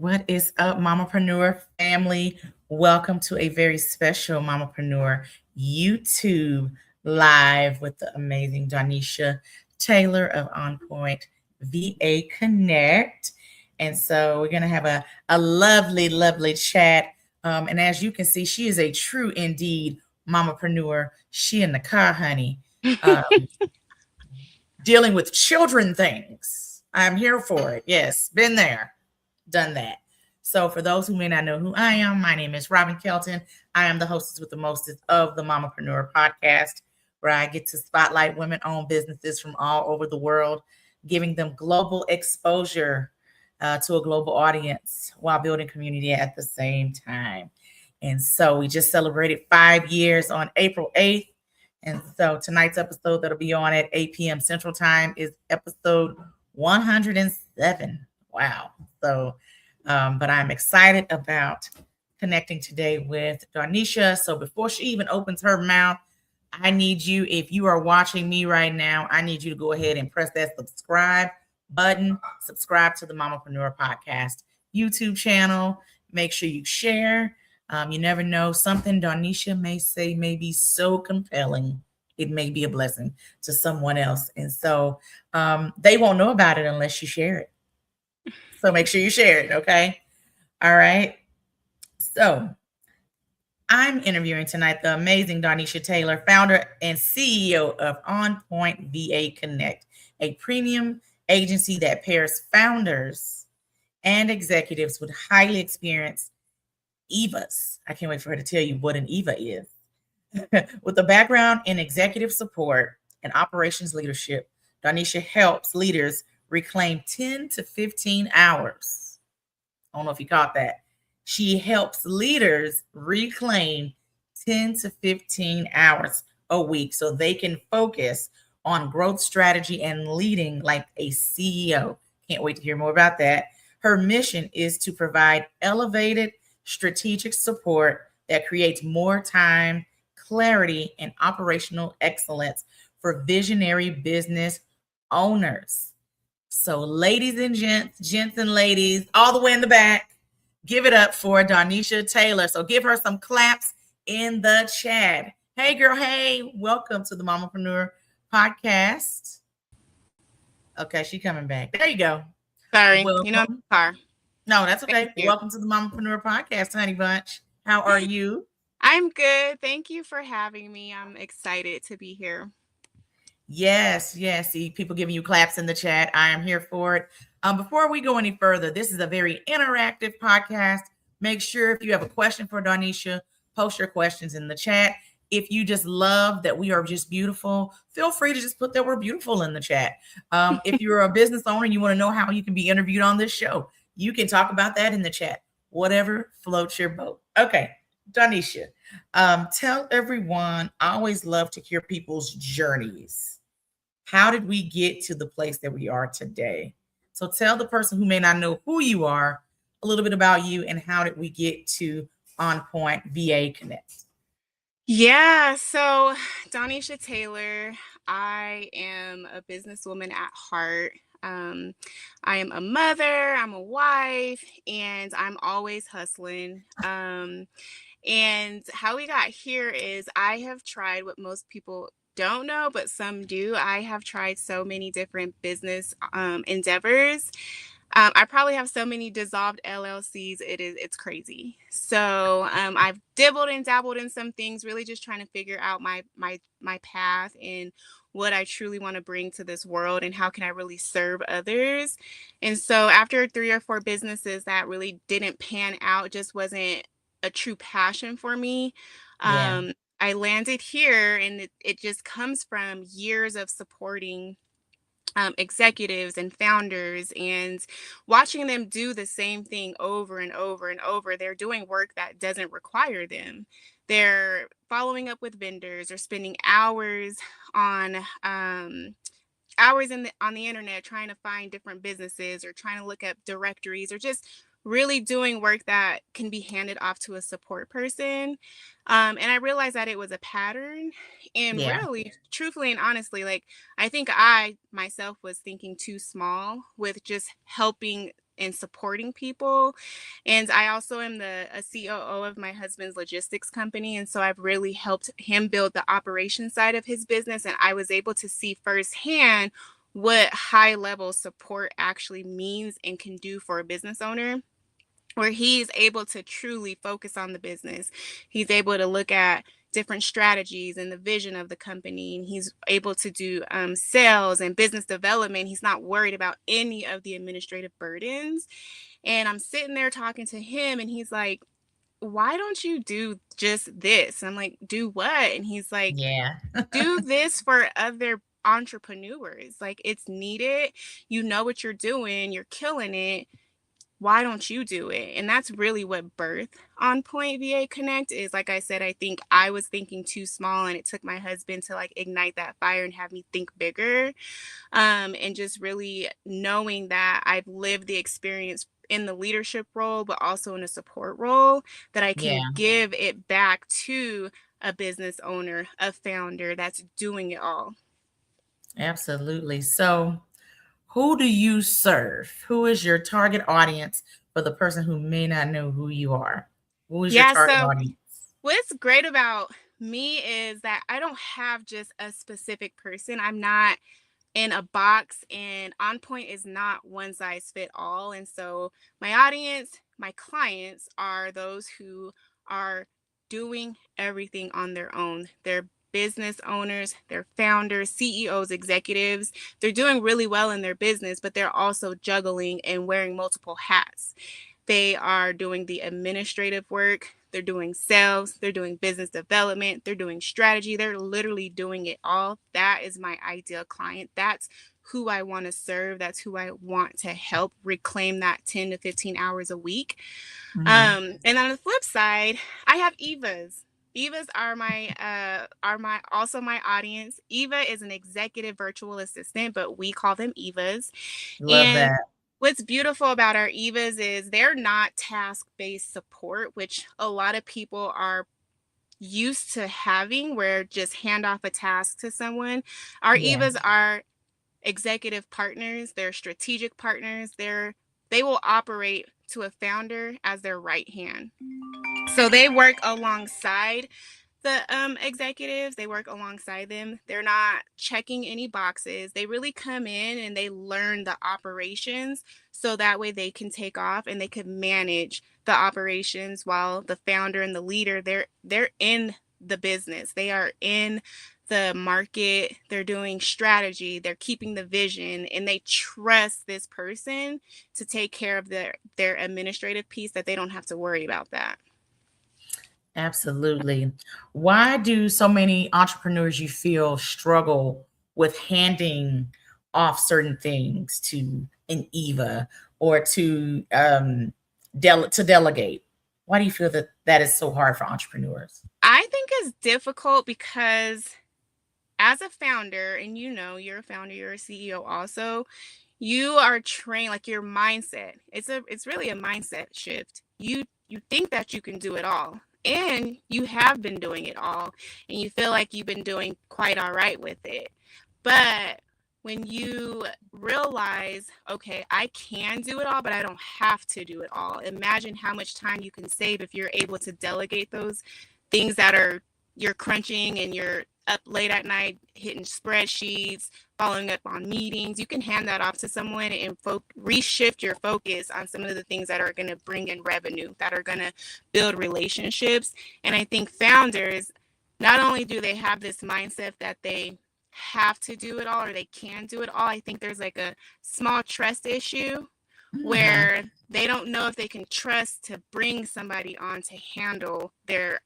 What is up, Mamapreneur family? Welcome to a very special Mamapreneur YouTube live with the amazing Donisha Taylor of On Point VA Connect. And so we're going to have a lovely, lovely chat. And as you can see, she is a true indeed Mamapreneur. She in the car, honey, dealing with children things. I'm here for it. Yes, been there, done that. So for those who may not know who I am, my name is Robbin Kelton. I am the hostess with the mostest of the Mamapreneur podcast, where I get to spotlight women-owned businesses from all over the world, giving them global exposure to a global audience while building community at the same time. And so we just celebrated 5 years on April 8th. And so tonight's episode that'll be on at 8 p.m. Central Time is episode 107. Wow. So, but I'm excited about connecting today with Donisha. So before she even opens her mouth, I need you, if you are watching me right now, I need you to go ahead and press that subscribe button. Subscribe to the Mamapreneur Podcast YouTube channel. Make sure you share. You never know, something Donisha may say may be so compelling, it may be a blessing to someone else. And so they won't know about it unless you share it. So make sure you share it, okay? All right. So I'm interviewing tonight the amazing Donisha Taylor, founder and CEO of On Point VA Connect, a premium agency that pairs founders and executives with highly experienced EVAs. I can't wait for her to tell you what an EVA is. With a background in executive support and operations leadership, Donisha helps leaders reclaim 10 to 15 hours. I don't know if you caught that. She helps leaders reclaim 10 to 15 hours a week so they can focus on growth strategy and leading like a CEO. Can't wait to hear more about that. Her mission is to provide elevated strategic support that creates more time, clarity, and operational excellence for visionary business owners. So ladies and gents and ladies, all the way in the back, give it up for Donisha Taylor. So give her some claps in the chat. Hey girl, hey, welcome to the Mamapreneur Podcast. Okay, she coming back. There you go. Sorry, Welcome. I'm in the car. No, that's okay. Welcome to the Mamapreneur Podcast, honey bunch. How are you? I'm good. Thank you for having me. I'm excited to be here. Yes. See, people giving you claps in the chat. I am here for it. Before we go any further, this is a very interactive podcast. Make sure if you have a question for Donisha, post your questions in the chat. If you just love that we are just beautiful, feel free to just put that we're beautiful in the chat. If you're a business owner and you want to know how you can be interviewed on this show, you can talk about that in the chat. Whatever floats your boat. Okay, Donisha, tell everyone, I always love to hear people's journeys. How did we get to the place that we are today? So tell the person who may not know who you are a little bit about you and how did we get to On Point VA Connect? Yeah, so Donisha Taylor, I am a businesswoman at heart. I am a mother, I'm a wife, and I'm always hustling. And how we got here is I have tried what most people don't know, but some do. I have tried so many different business endeavors. I probably have so many dissolved LLCs. It's crazy. So I've dibbled and dabbled in some things, really just trying to figure out my path and what I truly want to bring to this world and how can I really serve others. And so after 3 or 4 businesses that really didn't pan out, just wasn't a true passion for me. Yeah. I landed here, and it just comes from years of supporting executives and founders and watching them do the same thing over and over and over. They're doing work that doesn't require them. They're following up with vendors or spending hours on on the internet trying to find different businesses or trying to look up directories or just really doing work that can be handed off to a support person. And I realized that it was a pattern. And Yeah. really, truthfully and honestly, like I think I myself was thinking too small with just helping and supporting people. And I also am a COO of my husband's logistics company. And so I've really helped him build the operation side of his business. And I was able to see firsthand what high level support actually means and can do for a business owner, where he's able to truly focus on the business. He's able to look at different strategies and the vision of the company. And he's able to do sales and business development. He's not worried about any of the administrative burdens. And I'm sitting there talking to him, and he's like, why don't you do just this? I'm like, do what? And he's like, Yeah. do this for other entrepreneurs. Like, it's needed. You know what you're doing. You're killing it. Why don't you do it? And that's really what birth On Point VA Connect is. Like I said, I think I was thinking too small, and it took my husband to like ignite that fire and have me think bigger. And just really knowing that I've lived the experience in the leadership role, but also in a support role, that I can Yeah, give it back to a business owner, a founder that's doing it all. absolutely. So, who do you serve? Who is your target audience for the person who may not know who you are? Who is your Yeah, target so audience? what's great about me is that I don't have just a specific person. I'm not in a box, and On Point is not one size fit all. And so my audience, my clients are those who are doing everything on their own. They're business owners, they're founders, CEOs, executives. They're doing really well in their business, but they're also juggling and wearing multiple hats. They are doing the administrative work. They're doing sales. They're doing business development. They're doing strategy. They're literally doing it all. That is my ideal client. That's who I want to serve. That's who I want to help reclaim that 10 to 15 hours a week. Mhm. And on the flip side, I have Evas. Evas are my also my audience. Eva is an executive virtual assistant, but we call them Evas. Love And that. what's beautiful about our Evas is they're not task-based support, which a lot of people are used to having, where just hand off a task to someone. Our Yeah, Evas are executive partners, they're strategic partners, they will operate to a founder as their right hand. So they work alongside the executives. They work alongside them. They're not checking any boxes. They really come in and they learn the operations, so that way they can take off and they can manage the operations, while the founder and the leader, they're in the business. They are in the market. They're doing strategy. They're keeping the vision, and they trust this person to take care of their administrative piece, that they don't have to worry about that. absolutely. Why do so many entrepreneurs you feel struggle with handing off certain things to an Eva or to to delegate? Why do you feel that that is so hard for entrepreneurs? I think it's difficult because as a founder, and you're a founder, you're a CEO also, you are trained, like your mindset. It's really a mindset shift. You think that you can do it all, and you have been doing it all, and you feel like you've been doing quite all right with it. But when you realize, okay, I can do it all, but I don't have to do it all. Imagine how much time you can save if you're able to delegate those things that are you're crunching, and you're up late at night hitting spreadsheets, following up on meetings. You can hand that off to someone and reshift your focus on some of the things that are going to bring in revenue, that are going to build relationships. And I think founders, not only do they have this mindset that they have to do it all or they can do it all, I think there's like a small trust issue, Mhm. where they don't know if they can trust to bring somebody on to handle their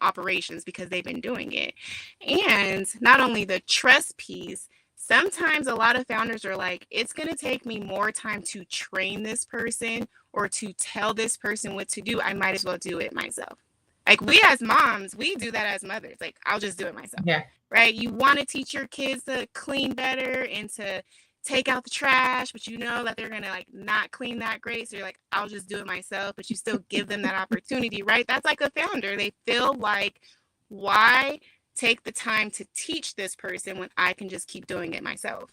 operations, because they've been doing it. And not only the trust piece, sometimes a lot of founders are like, it's going to take me more time to train this person or to tell this person what to do. I might as well do it myself. Like, we as moms, we do that as mothers. Like, I'll just do it myself, Yeah, right? You want to teach your kids to clean better and to take out the trash, but you know that they're gonna like not clean that great. So you're like, I'll just do it myself, but you still give them that opportunity, right? That's like a founder. They feel like, why take the time to teach this person when I can just keep doing it myself?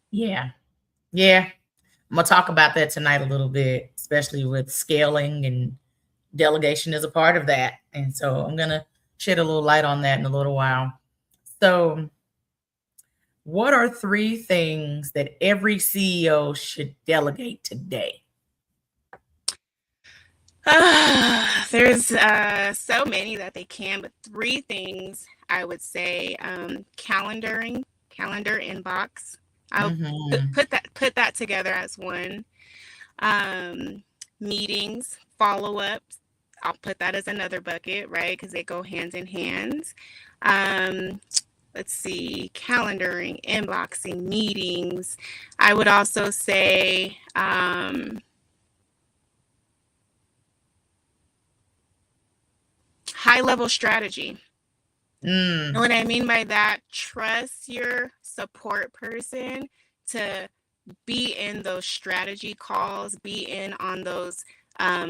yeah, yeah. I'm gonna talk about that tonight a little bit, especially with scaling, and delegation is a part of that. And so I'm gonna shed a little light on that in a little while. So, what are 3 things that every CEO should delegate today? There's so many that they can, but 3 things I would say: calendaring, calendar inbox. I'll Mm-hmm. put that together as one. Meetings, follow-ups. I'll put that as another bucket, right? Because they go hand in hand. Let's see, calendaring, inboxing, meetings. I would also say high-level strategy. And what I mean by that, trust your support person to be in those strategy calls, be in on those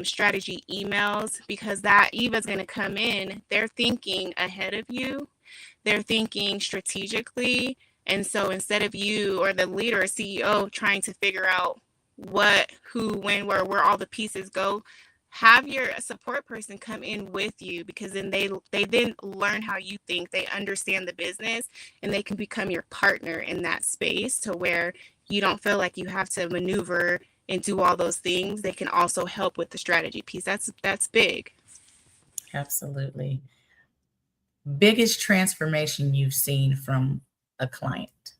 strategy emails, because that Eva is going to come in. They're thinking ahead of you. They're thinking strategically. And so instead of you or the leader or CEO trying to figure out what, who, when, where all the pieces go, have your support person come in with you, because then they then learn how you think, they understand the business, and they can become your partner in that space, to where you don't feel like you have to maneuver and do all those things. They can also help with the strategy piece. That's big. Absolutely. Biggest transformation you've seen from a client?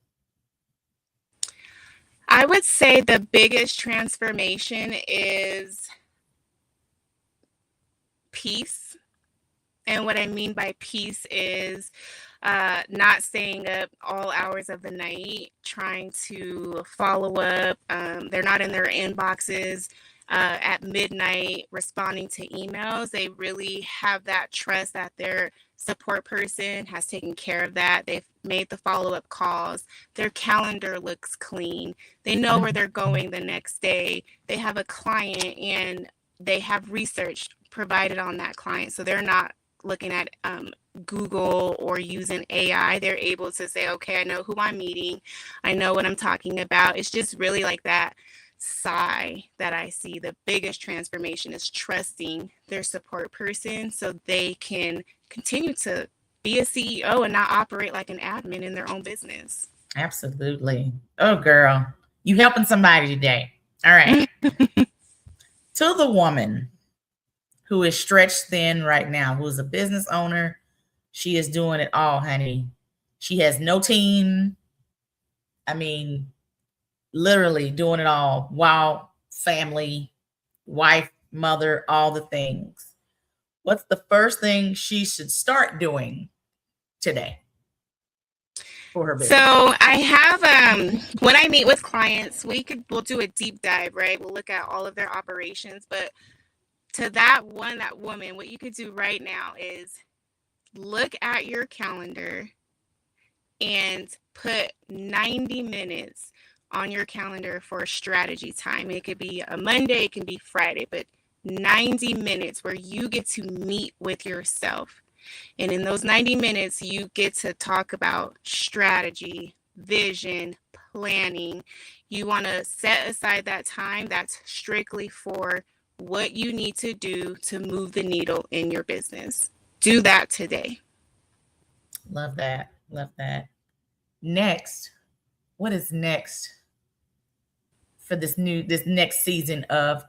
I would say the biggest transformation is peace. And what I mean by peace is not staying up all hours of the night trying to follow up. They're not in their inboxes at midnight responding to emails. They really have that trust that their support person has taken care of that. They've made the follow-up calls. Their calendar looks clean. They know where they're going the next day. They have a client and they have research provided on that client. So they're not looking at Google or using AI. They're able to say, okay, I know who I'm meeting. I know what I'm talking about. It's just really like that sigh that I see. The biggest transformation is trusting their support person so they can continue to be a CEO and not operate like an admin in their own business. Absolutely. Oh, girl, you helping somebody today. All right. To the woman who is stretched thin right now, who is a business owner, she is doing it all, honey. She has no team. I mean, literally doing it all while family, wife, mother, all the things. What's the first thing she should start doing today for her business? So I have when I meet with clients, we'll do a deep dive, right? We'll look at all of their operations, but to that woman, what you could do right now is look at your calendar and put 90 minutes on your calendar for strategy time. It could be a Monday, it can be Friday, but 90 minutes where you get to meet with yourself. And in those 90 minutes, you get to talk about strategy, vision, planning. You want to set aside that time that's strictly for what you need to do to move the needle in your business. Do that today. Love that. Love that. Next, what is next for this next season of,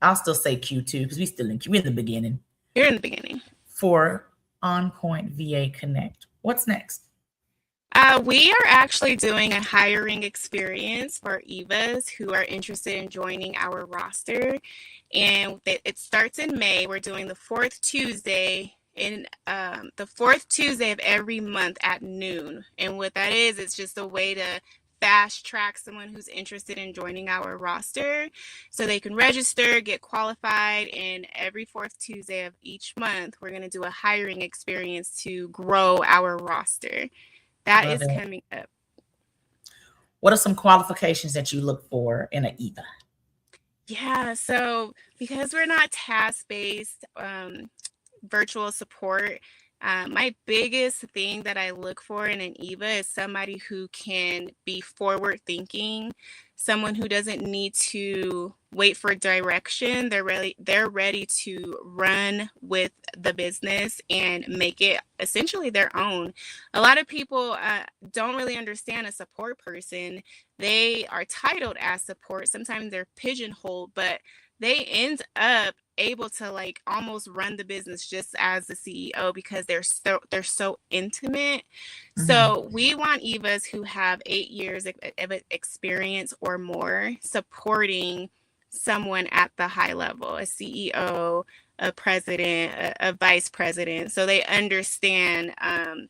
I'll still say Q2 because we're in the beginning. You're in the beginning. For On Point VA Connect. What's next? We are actually doing a hiring experience for Evas who are interested in joining our roster. And it starts in May. We're doing the fourth Tuesday of every month at noon. And what that is, it's just a way to fast track someone who's interested in joining our roster so they can register, get qualified, and every fourth Tuesday of each month, we're going to do a hiring experience to grow our roster. That is coming up. What are some qualifications that you look for in an EVA? Yeah, so because we're not task-based virtual support, My biggest thing that I look for in an Eva is somebody who can be forward thinking, someone who doesn't need to wait for direction. They're ready to run with the business and make it essentially their own. A lot of people don't really understand a support person. They are titled as support. Sometimes they're pigeonholed, but they end up able to like almost run the business just as the CEO because they're so intimate. So we want Evas who have 8 years of experience or more supporting someone at the high level, a CEO, a president, a vice president, so they understand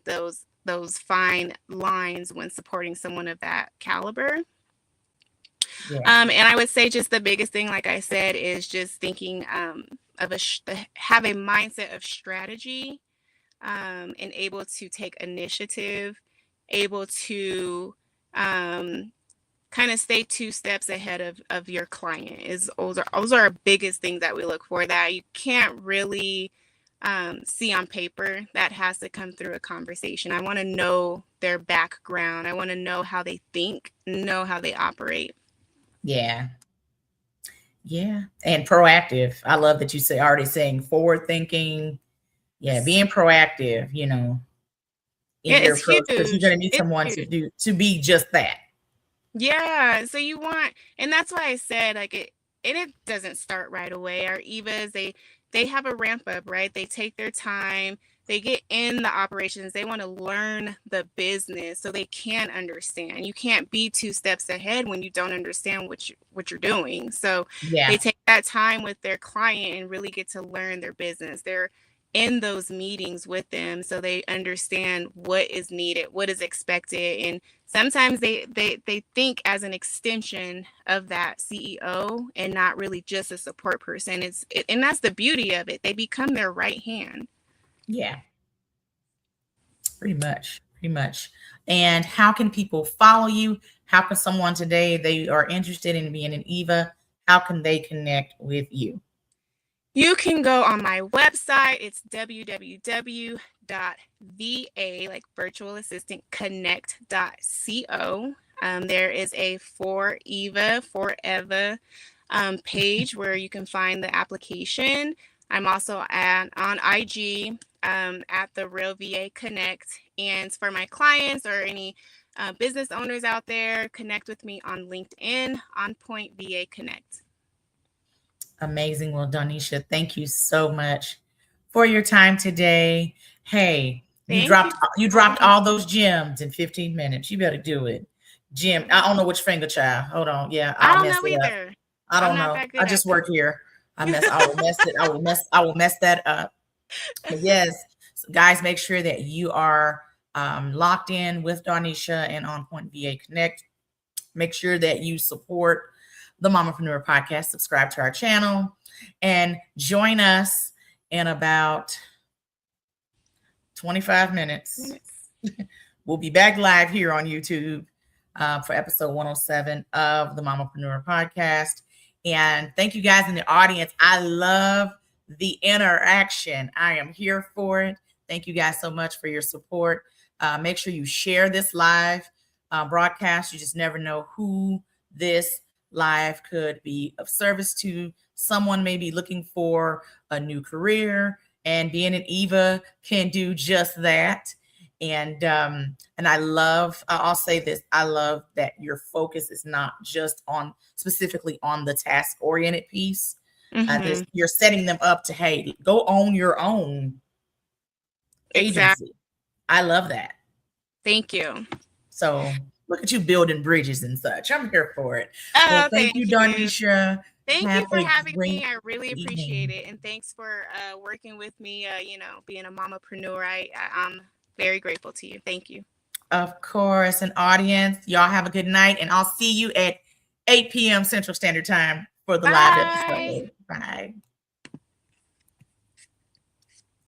those fine lines when supporting someone of that caliber. Yeah. And I would say just the biggest thing, like I said, is just thinking of have a mindset of strategy, and able to take initiative, able to kind of stay 2 steps ahead of your client. Those are our biggest things that we look for that you can't really see on paper. That has to come through a conversation. I want to know their background. I want to know how they think, know how they operate. Yeah. Yeah. And proactive. I love that you say already saying forward thinking. Yeah, being proactive, in Yeah, your it's approach, because you're huge. gonna need It's someone huge. to be just that. Yeah. So you want, and that's why I said like and it doesn't start right away. Our Evas, they have a ramp up, right? They take their time, they get in the operations, they want to learn the business so they can understand. You can't be 2 steps ahead when you don't understand what you're doing. So they Yeah. take that time with their client and really get to learn their business. They're in those meetings with them so they understand what is needed, what is expected, and sometimes they think as an extension of that CEO and not really just a support person. And that's the beauty of it. They become their right hand. Yeah. Pretty much. Pretty much. And how can people follow you? How can someone today, they are interested in being an Eva, how can they connect with you? You can go on my website. It's www.va, like virtual assistant connect.co. There is a for Eva forever page where you can find the application. I'm also on IG at the Real VA Connect. And for my clients or any business owners out there, connect with me on LinkedIn, On Point VA Connect. Amazing. Well, Donisha, thank you so much for your time today. Hey, you Thank you. dropped all those gems in 15 minutes. You better do it. Jim, I don't know which finger, child. Hold on. Yeah, I I'll don't mess know it up. either. I I'm don't not know. that I good at just work here. I will mess it. I will mess that up. But yes, so guys, make sure that you are locked in with Donisha and On Point VA Connect. Make sure that you support the Mamapreneur podcast, subscribe to our channel, and join us in about 25 minutes. We'll be back live here on YouTube for episode 107 of the Mamapreneur podcast. And thank you guys in the audience. I love the interaction. I am here for it. Thank you guys so much for your support. Make sure you share this live broadcast. You just never know who this live could be of service to. Someone may be looking for a new career, and being an Eva can do just that. And I'll say this, I love that your focus is not just on specifically on the task oriented piece. You're setting them up to, hey, go own your own agency. Exactly. I love that. Thank you. So look at you building bridges and such. I'm here for it. Well, thank you, Donisha. Thank you for having me. I really evening. appreciate it. And thanks for working with me, being a mamapreneur. I'm very grateful to you. Thank you. Of course. And audience, y'all have a good night. And I'll see you at 8 p.m. Central Standard Time for the live episode. Bye.